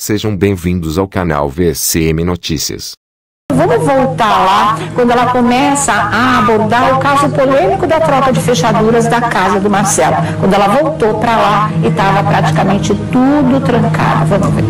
Sejam bem-vindos ao canal VSM Notícias. Vamos voltar lá, quando ela começa a abordar o caso polêmico da troca de fechaduras da casa do Marcelo. Quando ela voltou para lá e estava praticamente tudo trancado. Vamos ver.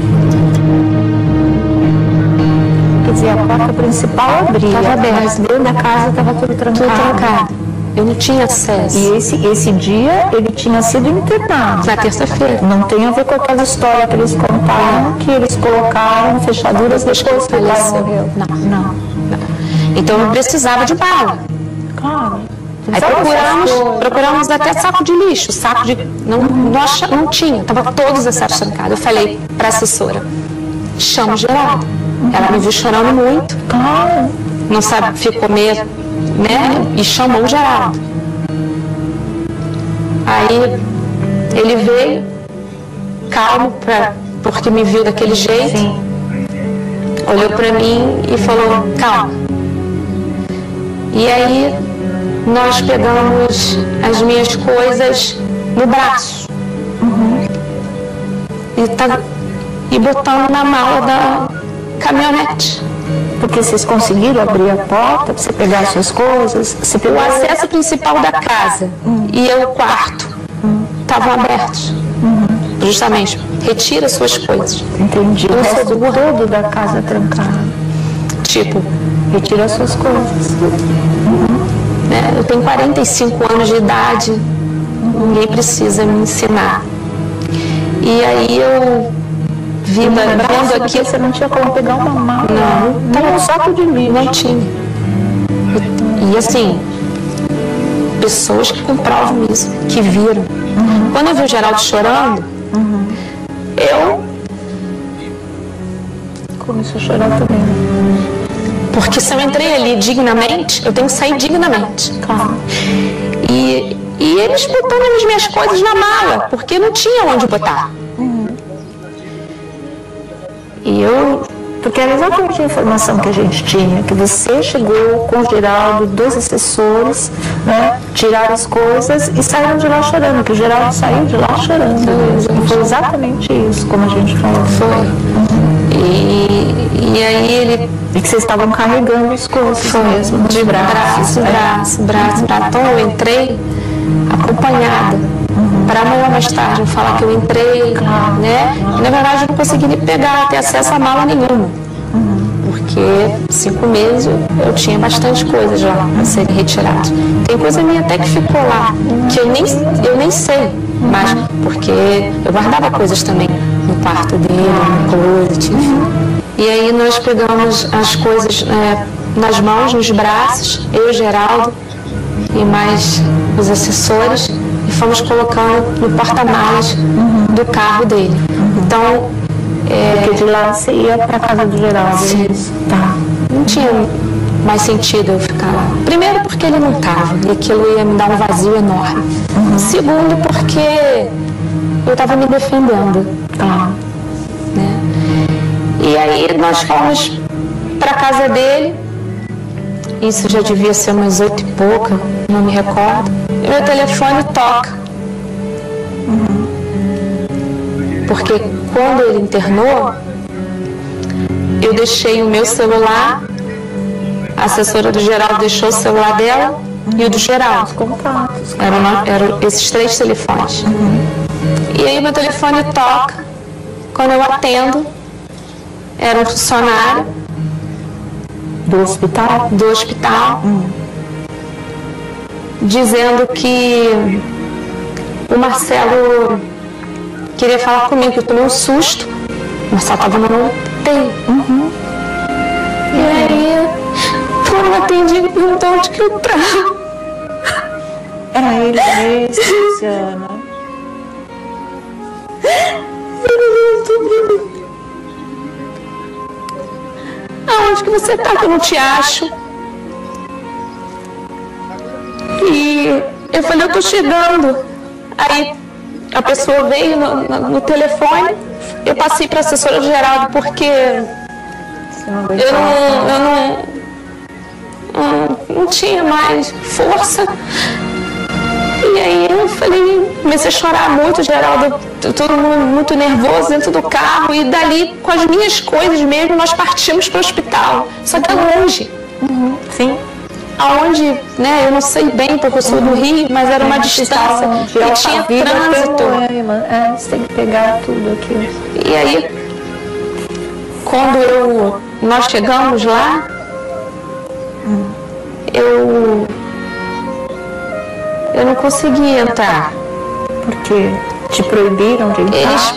Quer dizer, a porta principal abria, mas dentro da casa estava tudo trancado. Eu não tinha acesso. E esse dia ele tinha sido internado. Na terça-feira. Não tem a ver com aquela história que eles contaram, que eles colocaram fechaduras depois que o pai morreu. Não. Então eu precisava de bala. Claro. Aí procuramos até saco de lixo, saco de... Não tinha, estava todos os acessos trancados. Eu falei para a assessora, chama o Geraldo. Ela me viu chorando muito. Claro. Não sabe, ficou meio, né? E chamou o Geraldo. Aí ele veio, calmo, porque me viu daquele jeito. Sim. Olhou para mim e falou, calma. E aí nós pegamos as minhas coisas no braço. E botamos na mala da caminhonete. Porque vocês conseguiram abrir a porta para você pegar as suas coisas? Você pegou O acesso principal da casa e o quarto estavam abertos. Justamente, retira suas coisas. Entendi. O resto todo da casa trancado. Tipo, retira as suas coisas. Né? Eu tenho 45 anos de idade, ninguém precisa me ensinar. E aí eu vendo aqui, você não tinha como pegar uma mala. Não, estava um saco de lixo. Não tinha. E assim, pessoas que comprovam isso, que viram. Quando eu vi o Geraldo chorando, eu comecei a chorar também. Porque se eu entrei ali dignamente, eu tenho que sair dignamente. Claro. E eles botando as minhas coisas na mala, porque não tinha onde botar. E eu... Porque era exatamente a informação que a gente tinha, que você chegou com o Geraldo, 2 assessores, né, tiraram as coisas e saíram de lá chorando, que o Geraldo saiu de lá chorando. E foi exatamente isso, como a gente falou. Foi. E aí ele... E que vocês estavam carregando as coisas mesmo, de braço. Então eu entrei acompanhada. Para amanhã mais tarde eu falar que eu entrei, né? E, na verdade eu não consegui nem ter acesso a mala nenhuma. Porque 5 meses eu tinha bastante coisas lá para serem retiradas. Tem coisa minha até que ficou lá, que eu nem sei, mas porque eu guardava coisas também no quarto dele, no closet, enfim. E aí nós pegamos as coisas nas mãos, nos braços, eu e o Geraldo e mais os assessores, e fomos colocando no porta-malas do carro dele. Então, porque de lá você ia para a casa do Geraldo. Sim. Tá. Não tinha mais sentido eu ficar lá. Primeiro porque ele não estava, e aquilo ia me dar um vazio enorme. Segundo porque eu estava me defendendo. Né? E aí nós fomos para a casa dele, isso já devia ser umas 8 e pouca, não me recordo. E meu telefone toca. Porque quando ele internou, eu deixei o meu celular, a assessora do Geraldo deixou o celular dela e o do Geraldo. Eram esses 3 telefones. E aí meu telefone toca, quando eu atendo, era um funcionário do hospital, dizendo que o Marcelo queria falar comigo, que eu tomei um susto. O Marcelo estava no UTI. E aí, quando eu atendi, me perguntou onde que eu estava. Era ele mesmo, Luciana. Aonde que você está, que eu não te acho? E eu falei, eu tô chegando. Aí a pessoa veio no telefone, eu passei para a assessora do Geraldo, porque eu não tinha mais força. E aí eu falei, comecei a chorar muito, Geraldo, todo mundo muito nervoso dentro do carro, e dali, com as minhas coisas mesmo, nós partimos para o hospital. Só que é longe. Sim. Aonde, né, eu não sei bem porque eu sou do Rio, mas era uma distância e tinha trânsito. Você tem que pegar tudo aqui. E aí, quando nós chegamos lá, eu não consegui entrar. Porque te proibiram de entrar?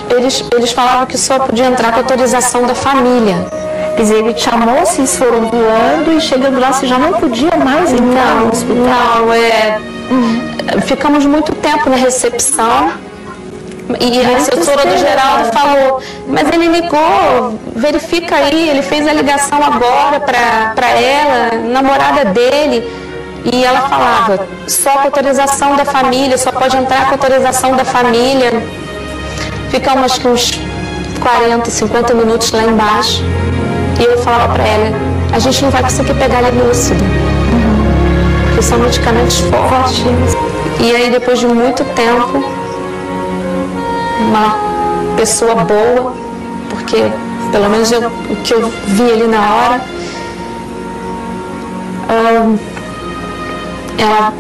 Eles falavam que só podia entrar com autorização da família. Quer dizer, ele te chamou, vocês foram voando e chegando lá você já não podia mais entrar no hospital? Não, ficamos muito tempo na recepção e a assessora do Geraldo falou, mas ele ligou, verifica aí, ele fez a ligação agora para ela, namorada dele, e ela falava, só com autorização da família, só pode entrar com autorização da família. Ficamos acho que uns 40, 50 minutos lá embaixo. E eu falava para ela, a gente não vai conseguir pegar ele lúcido, porque são medicamentos fortes. E aí, depois de muito tempo, uma pessoa boa, porque pelo menos o que eu vi ali na hora, ela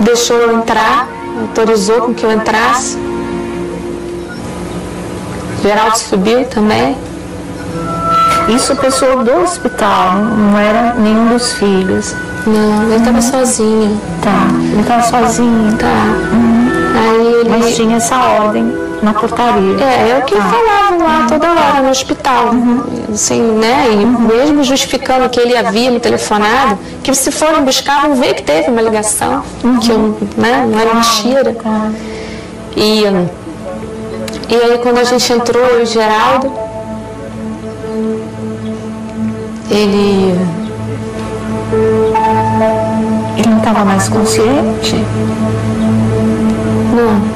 deixou eu entrar, autorizou com que eu entrasse. Geraldo subiu também. Isso pessoa do hospital, não era nenhum dos filhos? Não, ele estava sozinho. Tá, ele estava sozinho. Tá. Aí ele... Mas tinha essa ordem na portaria. É o que falavam lá toda hora no hospital. Assim, né? E mesmo justificando que ele havia me telefonado, que se forem buscar vão ver que teve uma ligação, que eu, né, não era mentira. E aí quando a gente entrou, eu e o Geraldo, ele não estava mais consciente? Não.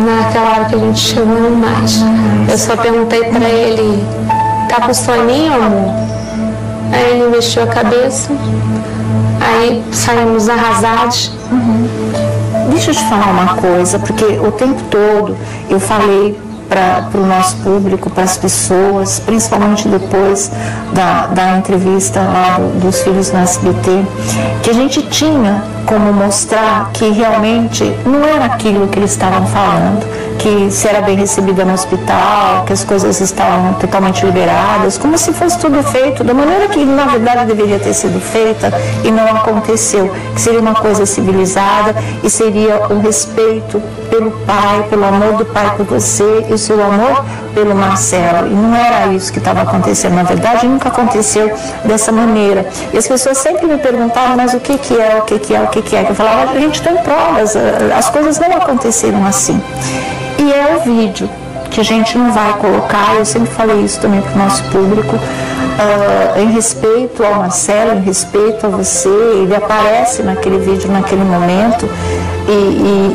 Naquela hora que a gente chegou, não mais. Eu só perguntei pra ele, tá com soninho, amor? Aí ele mexeu a cabeça. Aí saímos arrasados. Deixa eu te falar uma coisa, porque o tempo todo eu falei para o nosso público, para as pessoas, principalmente depois da entrevista lá dos filhos no SBT, que a gente tinha como mostrar que realmente não era aquilo que eles estavam falando, que se era bem recebida no hospital, que as coisas estavam totalmente liberadas, como se fosse tudo feito da maneira que na verdade deveria ter sido feita e não aconteceu, que seria uma coisa civilizada e seria o respeito pelo pai, pelo amor do pai por você e o seu amor pelo Marcelo. E não era isso que estava acontecendo, na verdade nunca aconteceu dessa maneira. E as pessoas sempre me perguntavam, mas o que é, o que é, o que é? Eu falava, a gente tem provas, as coisas não aconteceram assim. E é o vídeo que a gente não vai colocar, eu sempre falei isso também para o nosso público, em respeito ao Marcelo, em respeito a você, ele aparece naquele vídeo, naquele momento, e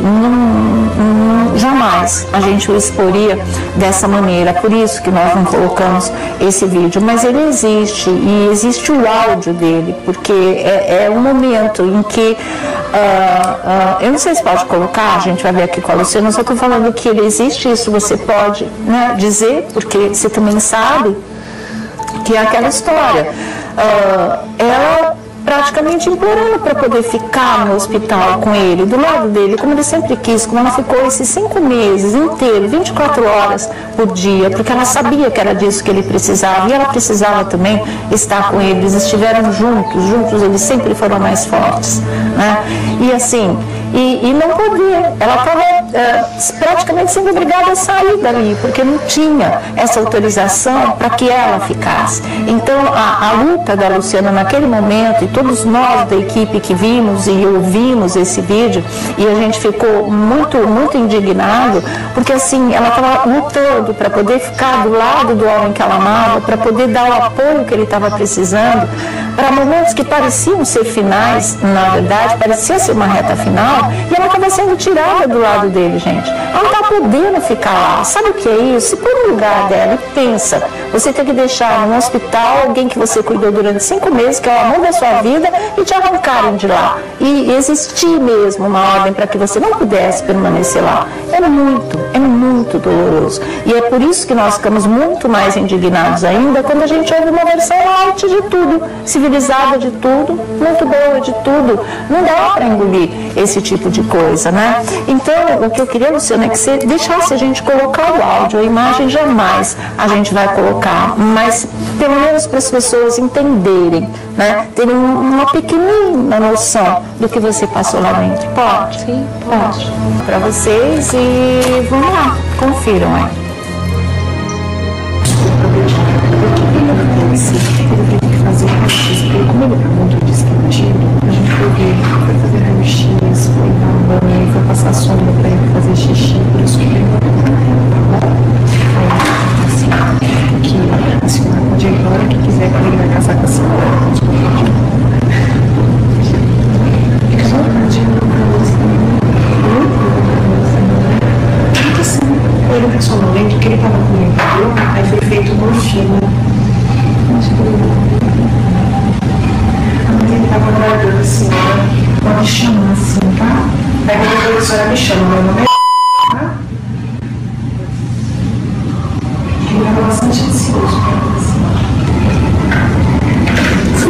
jamais a gente o exporia dessa maneira, por isso que nós não colocamos esse vídeo, mas ele existe, e existe o áudio dele, porque é um momento em que, eu não sei se pode colocar, a gente vai ver aqui com a Luciana, eu só estou falando que ele existe, isso você pode, né, dizer, porque você também sabe que é aquela história, ela praticamente implorando para poder ficar no hospital com ele, do lado dele, como ele sempre quis, como ela ficou esses 5 meses inteiros, 24 horas por dia, porque ela sabia que era disso que ele precisava, e ela precisava também estar com ele, eles estiveram juntos eles sempre foram mais fortes, né? E assim, e não podia, ela estava praticamente sendo obrigada a sair dali, porque não tinha essa autorização para que ela ficasse. Então a luta da Luciana naquele momento, e todos nós da equipe que vimos e ouvimos esse vídeo, e a gente ficou muito, muito indignado, porque assim, ela estava lutando para poder ficar do lado do homem que ela amava, para poder dar o apoio que ele estava precisando, para momentos que pareciam ser finais, na verdade, parecia ser uma reta final, e ela estava sendo tirada do lado dele, gente. Ela não está podendo ficar lá. Sabe o que é isso? Se põe no lugar dela e pensa, você tem que deixar num hospital alguém que você cuidou durante 5 meses, que é o amor da sua vida, e te arrancarem de lá. E existir mesmo uma ordem para que você não pudesse permanecer lá. É muito doloroso. E é por isso que nós ficamos muito mais indignados ainda quando a gente ouve uma versão light de tudo, civilizada de tudo, muito boa de tudo. Não dá para engolir esse tipo de coisa, né? Então, o que eu queria, Luciana, é que você deixasse a gente colocar o áudio, a imagem jamais a gente vai colocar, mas pelo menos para as pessoas entenderem, né? Terem uma pequenina noção do que você passou lá dentro. Pode? Sim, pode. Para vocês e vamos lá, confiram aí. Ele tem que fazer raio-x, porque como ele está muito descritivo, a gente foi ver, foi fazer raio-x, foi dar banho, foi passar sombra para ele fazer xixi, por isso que ele tá bom. Aí, assim, que a senhora pode ir embora, que quiser, que ele vai casar com a senhora. Fica à vontade. Muito assim, ele passou no lento, que ele estava comigo, aí foi feito morfina. A mãe estava guardando a senhora, pode chamar assim, tá? Aí depois a senhora me chama, meu nome é tá? Ele estava bastante ansioso para a senhora.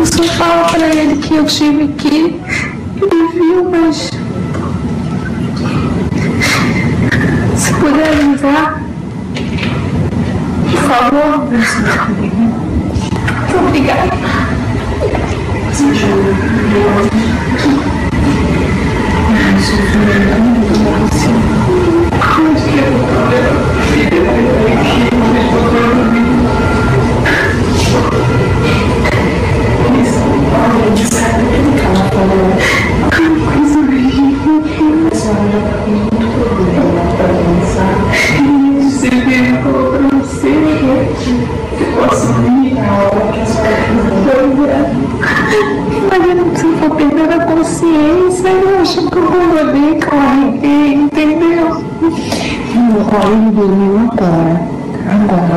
Se eu falo para ele que eu tive aqui, ele viu, mas se puder avisar, por favor. Muito obrigada. Você veio para você, eu posso vir a hora que a senhora Mas eu não precisa perder a consciência, eu acho que eu vou ali, carreguei, entendeu? Olha, ele dormiu agora,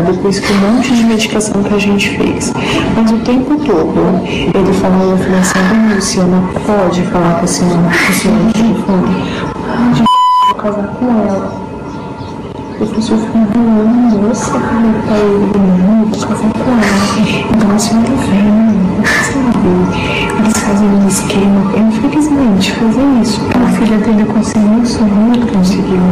depois que um monte de medicação que a gente fez. Mas o tempo todo, ele falou, eu falei assim, dona Luciana, pode falar com a senhora no telefone? Pode, vou casar com ela. Depois eu fui enrolando a moça, falei pra ele, não, vou casar com ela. Então a senhora vem, sabe? Eles fazem um esquema, infelizmente, fazer isso. A filha dele conseguiu subir, Conseguiu.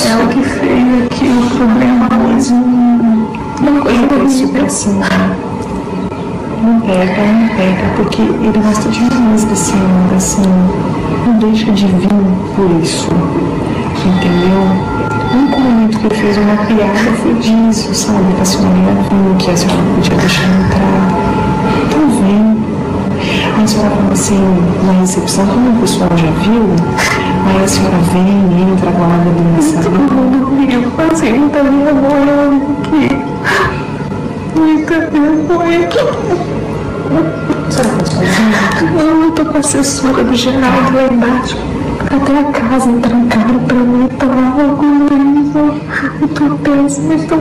ela que fez aqui o problema, mas uma coisa Isso pra senhora. Não pega, porque ele gosta demais da senhora, assim, não deixa de vir por isso, entendeu? O único momento que ele fez uma piada foi disso, sabe? Que a senhora ia vir, que a senhora podia deixar entrar. Então vem. Aí a senhora fala assim, na recepção, como o pessoal já viu, aí a senhora vem, entra, guarda ali na sala. todo mundo comigo, passei muita vergonha aqui. Muita vergonha aqui. A senhora tá sozinha? Não, eu tô com a assessora do Geraldo lá embaixo. Até a casa trancaram pra mim, tava orgulhoso. Eu tô péssima, então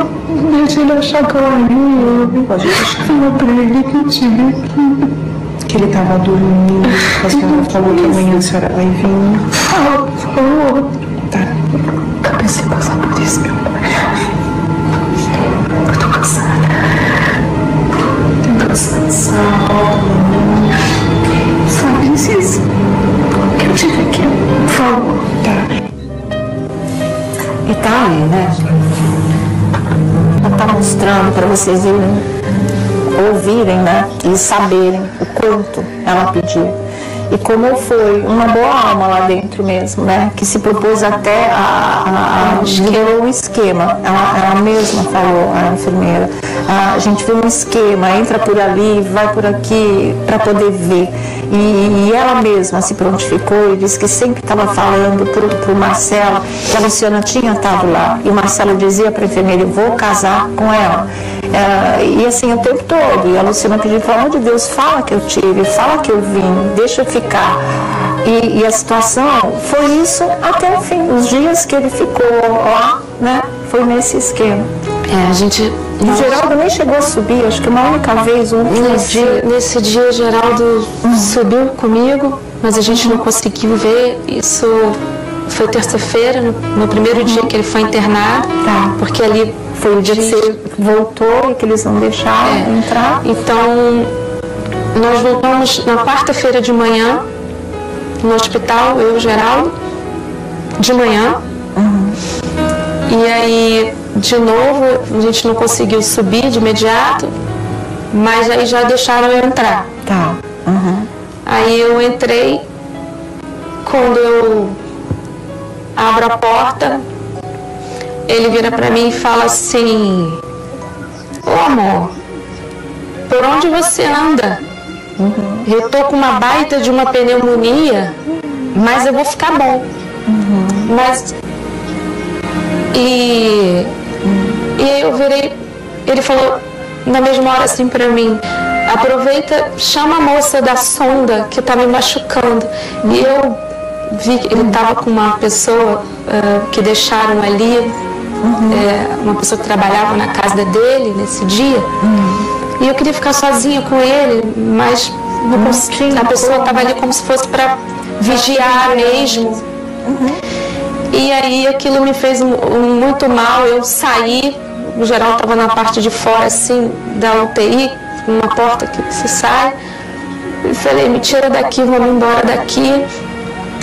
deixa ele achar que eu ali. Pode deixar. Fala pra ele que eu tive aqui. Que ele tava dormindo, a senhora falou que amanhã a senhora vai vir. Fala, por favor. Tá. Acabei de passar por isso, meu pai. Eu tô cansada. Sabe, Cis? Que eu tive aqui, por favor. Tá. E tá aí, né? Ela tá mostrando para vocês ouvirem, né? E saberem o quanto ela pediu. E como foi uma boa alma lá dentro mesmo, né? Que se propôs até a um esquema. Ela mesma falou, a enfermeira. A gente vê um esquema, entra por ali, vai por aqui, para poder ver. E ela mesma se prontificou e disse que sempre estava falando para o Marcelo que a Luciana tinha estado lá. E o Marcelo dizia para a enfermeira, eu vou casar com ela. E assim, o tempo todo. E a Luciana pediu, pelo amor de Deus, fala que eu tive, fala que eu vim, deixa eu ficar. E a situação foi isso até o fim. Os dias que ele ficou lá, né, foi nesse esquema. A gente O Geraldo nem chegou a subir, acho que uma única vez, Nesse dia, o Geraldo subiu comigo, mas a gente não conseguiu ver. Isso foi terça-feira, no primeiro dia que ele foi internado, porque ali foi o dia que você voltou e que eles não deixaram entrar. Então, nós voltamos na quarta-feira de manhã, no hospital, eu e o Geraldo, de manhã. E aí, de novo, a gente não conseguiu subir de imediato, mas aí já deixaram eu entrar. Aí eu entrei, quando eu abro a porta, ele vira pra mim e fala assim: ô amor, por onde você anda? Eu tô com uma baita de uma pneumonia, mas eu vou ficar bom. Mas... E aí eu virei, ele falou na mesma hora assim pra mim: aproveita, chama a moça da sonda que tá me machucando. E eu vi que ele tava com uma pessoa que deixaram ali, uma pessoa que trabalhava na casa dele nesse dia. E eu queria ficar sozinha com ele, mas a pessoa estava ali como se fosse para vigiar mesmo. E aí aquilo me fez muito mal. Eu saí, o Geraldo estava na parte de fora assim da UTI, uma porta que você sai. Eu falei: me tira daqui, vamos embora daqui.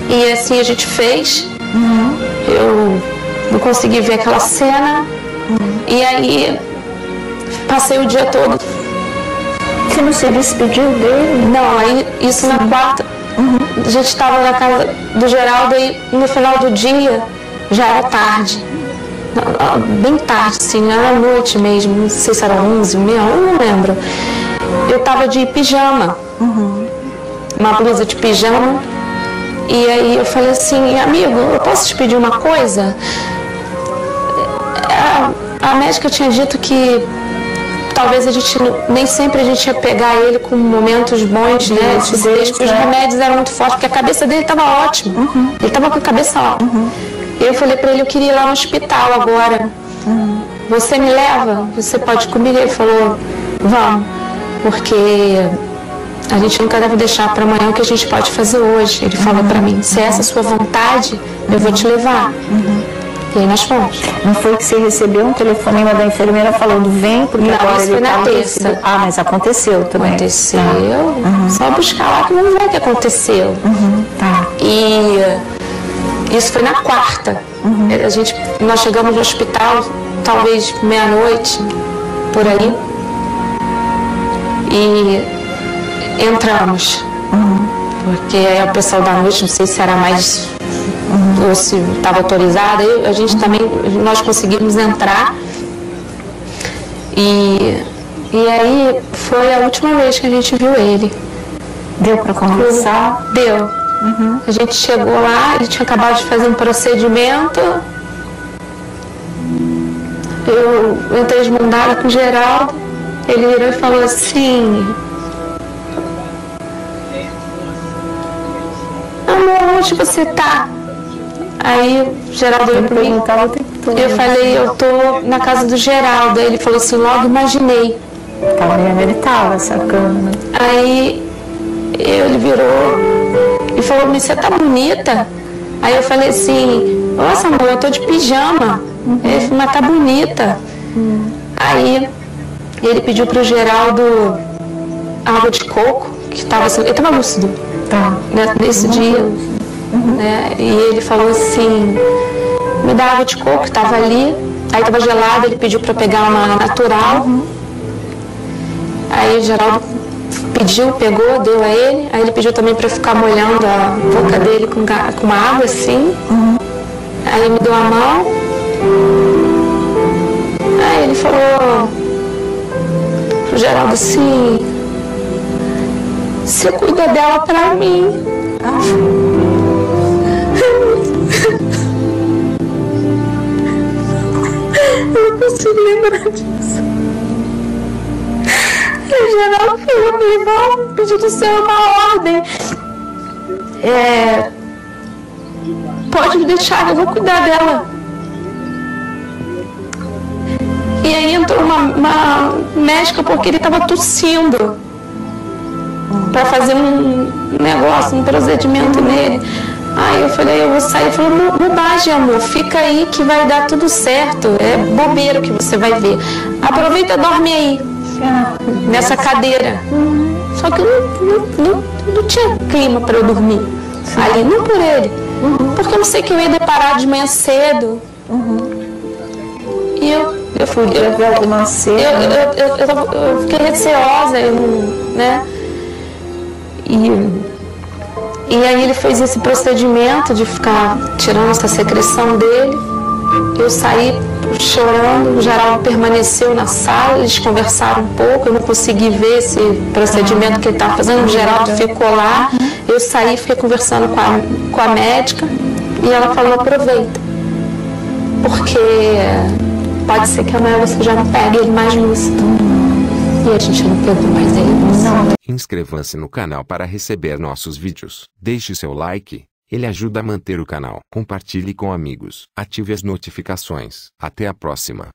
E assim a gente fez. Eu não consegui ver aquela cena. E aí passei o dia todo. Você não se despediu dele? Não, aí isso na quarta. A gente estava na casa do Geraldo e no final do dia já era tarde. Bem tarde, sim, era noite mesmo. Não sei se era 11, meia, eu não lembro. Eu estava de pijama, uma blusa de pijama. E aí eu falei assim: amigo, eu posso te pedir uma coisa? A médica tinha dito que talvez nem sempre a gente ia pegar ele com momentos bons, né? Os remédios eram muito fortes, porque a cabeça dele estava ótima. Ele estava com a cabeça ótima. Eu falei para ele: eu queria ir lá no hospital agora. Você me leva? Você pode ir comigo? Ele falou: vamos, porque a gente nunca deve deixar para amanhã o que a gente pode fazer hoje. Ele falou para mim: se é essa a sua vontade, eu vou te levar. E aí nós fomos. Não foi que você recebeu um telefonema da enfermeira falando: vem, porque não, agora isso ele foi na terça. Ah, mas aconteceu também. Aconteceu. Só buscar lá que vamos ver o que aconteceu. E isso foi na quarta. Nós chegamos no hospital talvez meia-noite, por aí. E entramos. Porque aí o pessoal da noite, não sei se era mais... ou se estava autorizada, a gente também, nós conseguimos entrar. E aí foi a última vez que a gente viu ele. Deu para conversar? Deu. A gente chegou lá, ele tinha acabado de fazer um procedimento. Eu entrei de mão dada com o Geraldo. Ele virou e falou assim: amor, onde você tá? Aí o Geraldo olhou pra mim. Eu falei: eu tô na casa do Geraldo. Aí ele falou assim: logo imaginei. Ele tava sacando. Aí ele virou e falou: mas você tá bonita? Aí eu falei assim: nossa amor, eu tô de pijama. Ele falou: mas tá bonita. Aí ele pediu pro Geraldo água de coco, que tava assim, ele tava lúcido nesse dia. E ele falou assim: me dá água de coco, que tava ali. Aí tava gelada, ele pediu para pegar uma natural. Aí o Geraldo pediu, pegou, deu a ele. Aí ele pediu também para ficar molhando a boca dele com uma água assim. Aí ele me deu a mão. Aí ele falou pro Geraldo assim: você cuida dela para mim. Eu não consigo lembrar disso. E o Geraldo falou: meu irmão, pediu do céu uma ordem. Pode me deixar, eu vou cuidar dela. E E aí entrou uma médica porque ele estava tossindo para fazer um negócio, um procedimento nele. Aí eu falei, eu vou sair. Ele falou, bobagem, amor, fica aí que vai dar tudo certo. É bobeira que você vai ver. Aproveita e dorme aí, nessa cadeira. Só que não tinha clima para eu dormir ali, não por ele. Porque eu não sei que eu ia deparar de manhã cedo. E eu fui. Eu fiquei receosa, né? E aí ele fez esse procedimento de ficar tirando essa secreção dele. Eu saí chorando, o Geraldo permaneceu na sala, eles conversaram um pouco, eu não consegui ver esse procedimento que ele estava fazendo, o Geraldo ficou lá, eu saí, fiquei conversando com a médica e ela falou, aproveita, porque pode ser que amanhã você já não pegue ele mais lúcido. E a gente não pegou mais ele. Inscreva-se no canal para receber nossos vídeos. Deixe seu like, ele ajuda a manter o canal. Compartilhe com amigos. Ative as notificações. Até a próxima.